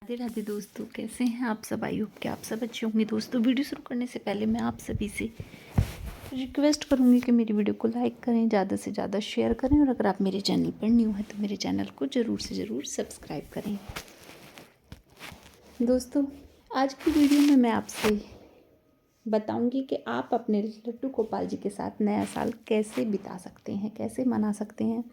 राधे राधे दोस्तों, कैसे हैं आप सब। आई होप कि आप सब अच्छे होंगे। दोस्तों, वीडियो शुरू करने से पहले मैं आप सभी से रिक्वेस्ट करूंगी कि मेरी वीडियो को लाइक करें, ज़्यादा से ज़्यादा शेयर करें और अगर आप मेरे चैनल पर न्यू हैं तो मेरे चैनल को ज़रूर से ज़रूर सब्सक्राइब करें। दोस्तों, आज की वीडियो में मैं आपसे बताऊंगी कि आप अपने लड्डू गोपाल जी के साथ नया साल कैसे बिता सकते हैं, कैसे मना सकते हैं।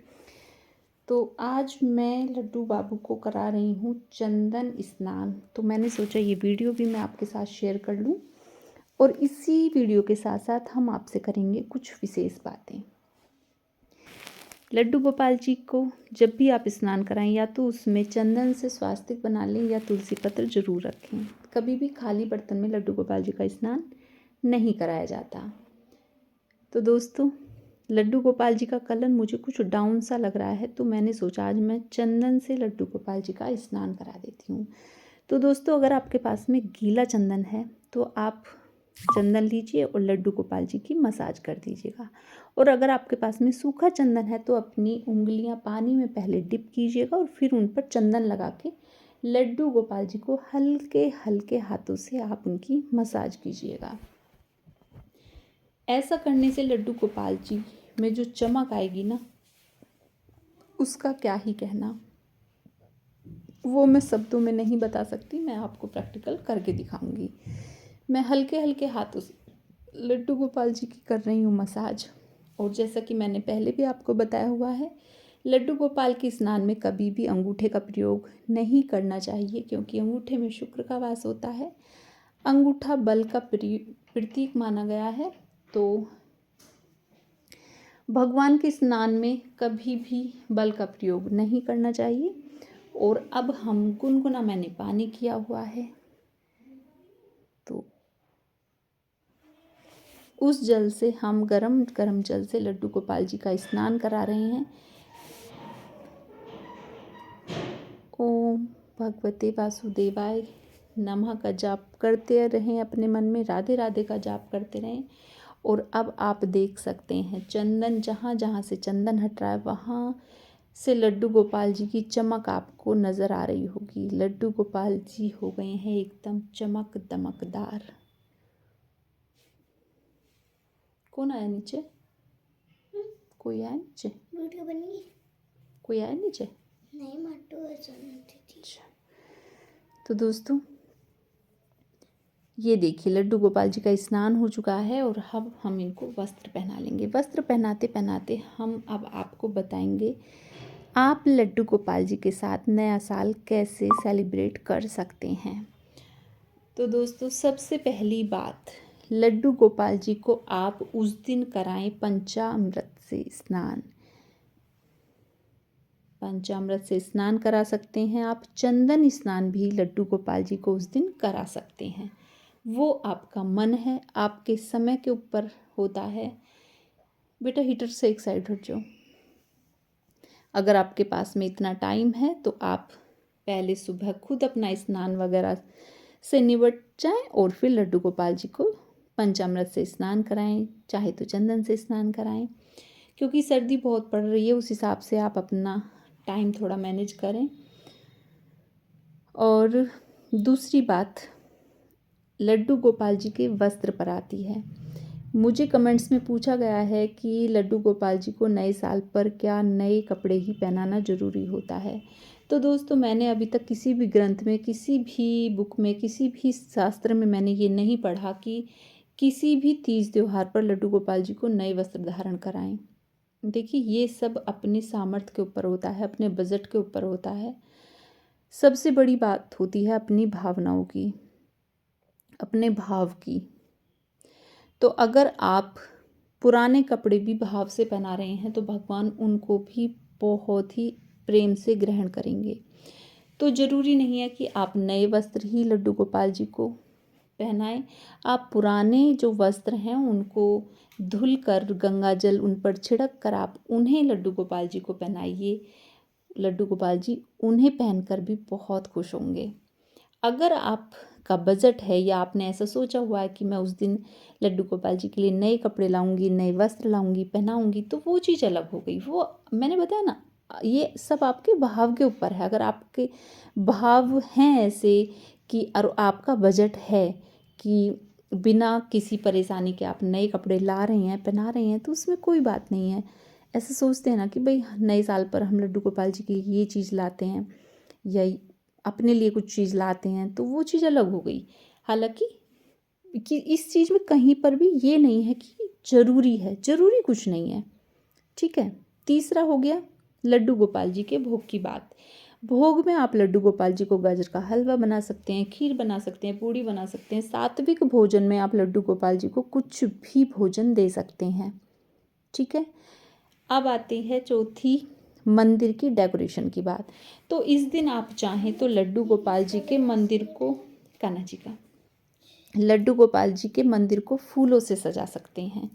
तो आज मैं लड्डू बाबू को करा रही हूँ चंदन स्नान। तो मैंने सोचा ये वीडियो भी मैं आपके साथ शेयर कर लूँ और इसी वीडियो के साथ साथ हम आपसे करेंगे कुछ विशेष बातें। लड्डू गोपाल जी को जब भी आप स्नान कराएं, या तो उसमें चंदन से स्वास्तिक बना लें या तुलसी पत्र जरूर रखें। कभी भी खाली बर्तन में लड्डू गोपाल जी का स्नान नहीं कराया जाता। तो दोस्तों, लड्डू गोपाल जी का कलर मुझे कुछ डाउन सा लग रहा है, तो मैंने सोचा आज मैं चंदन से लड्डू गोपाल जी का स्नान करा देती हूँ। तो दोस्तों, अगर आपके पास में गीला चंदन है तो आप चंदन लीजिए और लड्डू गोपाल जी की मसाज कर दीजिएगा। और अगर आपके पास में सूखा चंदन है तो अपनी उंगलियां पानी में पहले डिप कीजिएगा और फिर उन पर चंदन लगा के लड्डू गोपाल जी को हल्के हल्के हाथों से आप उनकी मसाज कीजिएगा। ऐसा करने से लड्डू गोपाल जी में जो चमक आएगी ना, उसका क्या ही कहना, वो मैं शब्दों में नहीं बता सकती। मैं आपको प्रैक्टिकल करके दिखाऊंगी। मैं हल्के हल्के हाथों से लड्डू गोपाल जी की कर रही हूँ मसाज। और जैसा कि मैंने पहले भी आपको बताया हुआ है, लड्डू गोपाल के स्नान में कभी भी अंगूठे का प्रयोग नहीं करना चाहिए, क्योंकि अंगूठे में शुक्र का वास होता है। अंगूठा बल का प्रतीक माना गया है। तो भगवान के स्नान में कभी भी बल का प्रयोग नहीं करना चाहिए। और अब हम गुनगुना मैंने पानी किया हुआ है, तो उस जल से हम गरम गरम जल से लड्डू गोपाल जी का स्नान करा रहे हैं। ओम भगवते वासुदेवाय नमः का जाप करते रहें, अपने मन में राधे राधे का जाप करते रहें। और अब आप देख सकते हैं चंदन, जहाँ जहाँ से चंदन हट रहा है वहाँ से लड्डू गोपाल जी की चमक आपको नज़र आ रही होगी। लड्डू गोपाल जी हो गए हैं एकदम चमक दमकदार। कौन आया नीचे? कोई आया नीचे? वीडियो बनी? कोई आया नीचे? नहीं, माटू ऐसा नहीं थी। अच्छा, तो दोस्तों ये देखिए लड्डू गोपाल जी का स्नान हो चुका है और अब हम इनको वस्त्र पहना लेंगे। वस्त्र पहनाते पहनाते हम अब आपको बताएंगे आप लड्डू गोपाल जी के साथ नया साल कैसे सेलिब्रेट कर सकते हैं। तो दोस्तों, सबसे पहली बात, लड्डू गोपाल जी को आप उस दिन कराएं पंचामृत से स्नान। पंचामृत से स्नान करा सकते हैं आप। चंदन स्नान भी लड्डू गोपाल जी को उस दिन करा सकते हैं। वो आपका मन है, आपके समय के ऊपर होता है। बेटा हीटर से एक साइड हट जाओ। अगर आपके पास में इतना टाइम है तो आप पहले सुबह खुद अपना स्नान वगैरह से निपट जाएं और फिर लड्डू गोपाल जी को पंचामृत से स्नान कराएं, चाहे तो चंदन से स्नान कराएं। क्योंकि सर्दी बहुत पड़ रही है, उस हिसाब से आप अपना टाइम थोड़ा मैनेज करें। और दूसरी बात, लड्डू गोपाल जी के वस्त्र पर आती है। मुझे कमेंट्स में पूछा गया है कि लड्डू गोपाल जी को नए साल पर क्या नए कपड़े ही पहनाना ज़रूरी होता है। तो दोस्तों, मैंने अभी तक किसी भी ग्रंथ में, किसी भी बुक में, किसी भी शास्त्र में मैंने ये नहीं पढ़ा कि किसी भी तीज त्योहार पर लड्डू गोपाल जी को नए वस्त्र धारण कराएं। देखिए, ये सब अपने सामर्थ्य के ऊपर होता है, अपने बजट के ऊपर होता है। सबसे बड़ी बात होती है अपनी भावनाओं की, अपने भाव की। तो अगर आप पुराने कपड़े भी भाव से पहना रहे हैं तो भगवान उनको भी बहुत ही प्रेम से ग्रहण करेंगे। तो ज़रूरी नहीं है कि आप नए वस्त्र ही लड्डू गोपाल जी को पहनाएं। आप पुराने जो वस्त्र हैं उनको धुल कर, गंगा जल उन पर छिड़क कर आप उन्हें लड्डू गोपाल जी को पहनाइए। लड्डू गोपाल जी उन्हें पहनकर भी बहुत खुश होंगे। अगर आपका बजट है या आपने ऐसा सोचा हुआ है कि मैं उस दिन लड्डू गोपाल जी के लिए नए कपड़े लाऊंगी, नए वस्त्र लाऊंगी, पहनाऊंगी, तो वो चीज़ अलग हो गई। वो मैंने बताया ना, ये सब आपके भाव के ऊपर है। अगर आपके भाव हैं ऐसे कि और आपका बजट है कि बिना किसी परेशानी के आप नए कपड़े ला रहे हैं, पहना रहे हैं, तो उसमें कोई बात नहीं है। ऐसे सोचते हैं ना कि भाई नए साल पर हम लड्डू गोपाल जी की ये चीज़ लाते हैं या अपने लिए कुछ चीज़ लाते हैं, तो वो चीज़ अलग हो गई। हालांकि कि इस चीज़ में कहीं पर भी ये नहीं है कि ज़रूरी है, ज़रूरी कुछ नहीं है, ठीक है। तीसरा हो गया लड्डू गोपाल जी के भोग की बात। भोग में आप लड्डू गोपाल जी को गाजर का हलवा बना सकते हैं, खीर बना सकते हैं, पूड़ी बना सकते हैं। सात्विक भोजन में आप लड्डू गोपाल जी को कुछ भी भोजन दे सकते हैं, ठीक है। अब आती है चौथी मंदिर की डेकोरेशन की बात। तो इस दिन आप चाहें तो लड्डू गोपाल जी के मंदिर को, कान्हा जी का, लड्डू गोपाल जी के मंदिर को फूलों से सजा सकते हैं।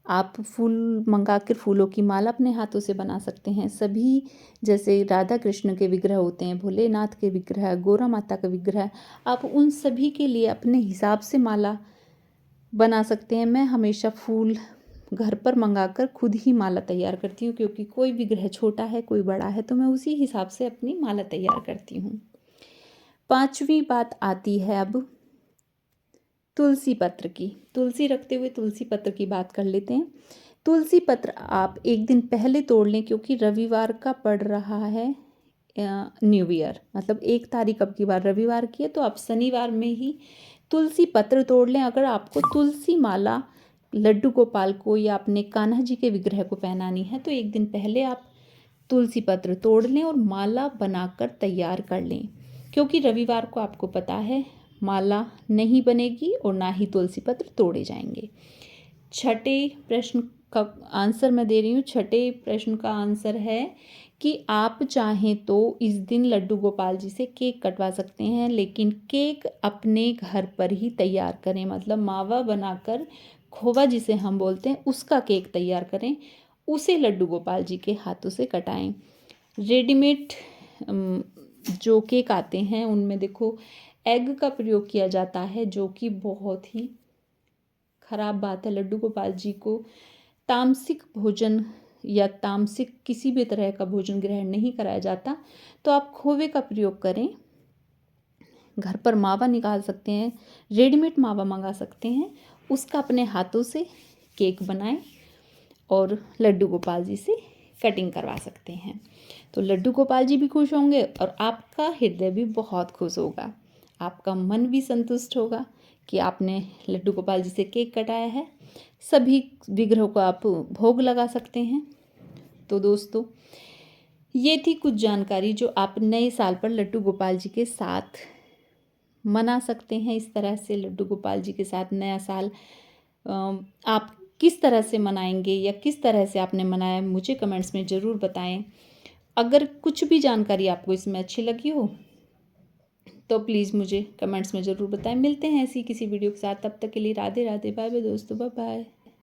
आप फूल मंगा कर फूलों की माला अपने हाथों से बना सकते हैं। सभी जैसे राधा कृष्ण के विग्रह होते हैं, भोलेनाथ के विग्रह, गौरा माता का विग्रह, आप उन सभी के लिए अपने हिसाब से माला बना सकते हैं। मैं हमेशा फूल घर पर मंगाकर खुद ही माला तैयार करती हूँ, क्योंकि कोई विग्रह छोटा है कोई बड़ा है, तो मैं उसी हिसाब से अपनी माला तैयार करती हूँ। पांचवी बात आती है अब तुलसी पत्र की। तुलसी रखते हुए तुलसी पत्र की बात कर लेते हैं। तुलसी पत्र आप एक दिन पहले तोड़ लें, क्योंकि रविवार का पड़ रहा है न्यू ईयर, मतलब 1 तारीख अब की बार रविवार की है, तो आप शनिवार में ही तुलसी पत्र तोड़ लें। अगर आपको तुलसी माला लड्डू गोपाल को या अपने कान्हा जी के विग्रह को पहनानी है, तो एक दिन पहले आप तुलसी पत्र तोड़ लें और माला बनाकर तैयार कर लें, क्योंकि रविवार को आपको पता है माला नहीं बनेगी और ना ही तुलसी पत्र तोड़े जाएंगे। छठे प्रश्न का आंसर मैं दे रही हूँ। छठे प्रश्न का आंसर है कि आप चाहें तो इस दिन लड्डू गोपाल जी से केक कटवा सकते हैं, लेकिन केक अपने घर पर ही तैयार करें। मतलब मावा बनाकर, खोवा जिसे हम बोलते हैं, उसका केक तैयार करें, उसे लड्डू गोपाल जी के हाथों से कटाएं। रेडीमेड जो केक आते हैं उनमें देखो एग का प्रयोग किया जाता है, जो कि बहुत ही खराब बात है। लड्डू गोपाल जी को तामसिक भोजन या तामसिक किसी भी तरह का भोजन ग्रहण नहीं कराया जाता। तो आप खोवे का प्रयोग करें। घर पर मावा निकाल सकते हैं, रेडीमेड मावा मंगा सकते हैं, उसका अपने हाथों से केक बनाएं और लड्डू गोपाल जी से कटिंग करवा सकते हैं। तो लड्डू गोपाल जी भी खुश होंगे और आपका हृदय भी बहुत खुश होगा, आपका मन भी संतुष्ट होगा कि आपने लड्डू गोपाल जी से केक कटाया है। सभी विग्रहों को आप भोग लगा सकते हैं। तो दोस्तों, ये थी कुछ जानकारी जो आप नए साल पर लड्डू गोपाल जी के साथ मना सकते हैं। इस तरह से लड्डू गोपाल जी के साथ नया साल आप किस तरह से मनाएंगे या किस तरह से आपने मनाया, मुझे कमेंट्स में ज़रूर बताएं। अगर कुछ भी जानकारी आपको इसमें अच्छी लगी हो तो प्लीज़ मुझे कमेंट्स में ज़रूर बताएं। मिलते हैं ऐसी किसी वीडियो के साथ, तब तक के लिए राधे राधे, बाय बाय दोस्तों, बाय बाय।